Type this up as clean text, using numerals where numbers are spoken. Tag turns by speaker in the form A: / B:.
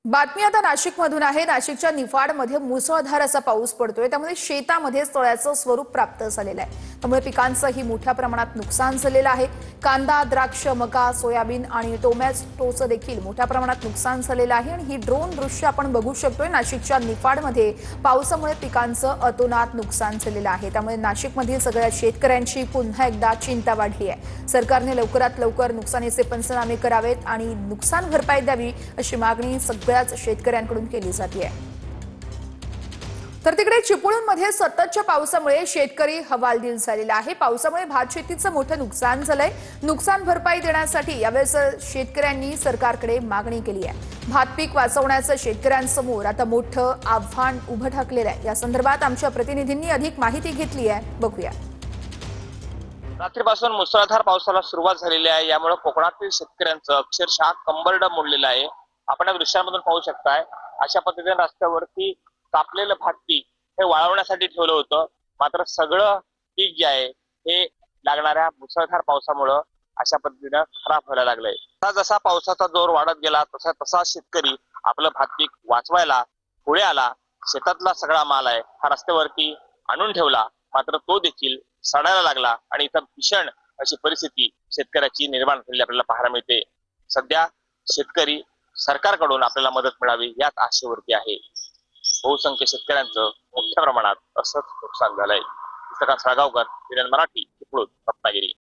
A: बातमी आता नाशिकमधून आहे। नाशिकच्या निफाडमध्ये मुसळधार असा पाऊस पडतोय, त्यामुळे शेतामध्ये तळ्याचं स्वरूप प्राप्त झालेलं आहे। त्यामुळे पिकांचंही मोठ्या प्रमाणात नुकसान झालेलं आहे। कांदा, द्राक्ष, मका, सोयाबीन आणि टोमॅटोचं देखील मोठ्या प्रमाणात नुकसान झालेलं आहे। आणि ही ड्रोन दृश्य आपण बघू शकतोय। नाशिकच्या निफाडमध्ये पावसामुळे पिकांचं अतोनात नुकसान झालेलं आहे। त्यामुळे नाशिकमधील सगळ्या शेतकऱ्यांची पुन्हा एकदा चिंता वाढली आहे। सरकारने लवकरात लवकर नुकसानीचे पंचनामे करावेत आणि नुकसान भरपाई द्यावी अशी मागणी सगळ्याच शेतकऱ्यांकडून केली जाते। तर तिकडे चिपळूणमध्ये सततच्या पावसामुळे शेतकरी हवालदिल झालेला आहे। पावसामुळे भात शेतीचं मोठं नुकसान झालंय। नुकसान भरपाई देण्यासाठी यावेळेस शेतकऱ्यांनी सरकारकडे मागणी केली आहे। भात पीक वाचवण्याचं शेतकऱ्यांसमोर आता मोठं आव्हान उभं ठाकलेलं आहे। या संदर्भात आमच्या प्रतिनिधींनी अधिक माहिती घेतली आहे, बघूया।
B: रात्रीपासून मुसळधार पावसाला सुरुवात झालेली आहे। यामुळे कोकणातील शेतकऱ्यांचं अक्षरशः कंबरडं मोडलेलं आहे। आपण या दृश्यांमधून पाहू शकताय, अशा पद्धतीने रस्त्यावरती कापलेलं भात पीक हे वाळवण्यासाठी ठेवलं होतं। मात्र सगळं पीक जे आहे हे लागणाऱ्या मुसळधार पावसामुळे अशा पद्धतीने खराब व्हायला लागलंय। जसा पावसाचा जोर वाढत गेला तसा तसा शेतकरी आपलं भात पीक वाचवायला पुढे आला। शेतातला सगळा माल आहे हा रस्त्यावरती आणून ठेवला, मात्र तो देखील सडायला लागला आणि इथं भीषण अशी परिस्थिती शेतकऱ्याची निर्माण झालेली आपल्याला पाहायला मिळते। सध्या शेतकरी सरकारकडून आपल्याला मदत मिळावी याच आशेवरती आहे। बहुसंख्य शेतकऱ्यांचं मोठ्या प्रमाणात असंच नुकसान झालंय। पुस्तकात साळगावकर, मराठी, चिपळूण, रत्नागिरी।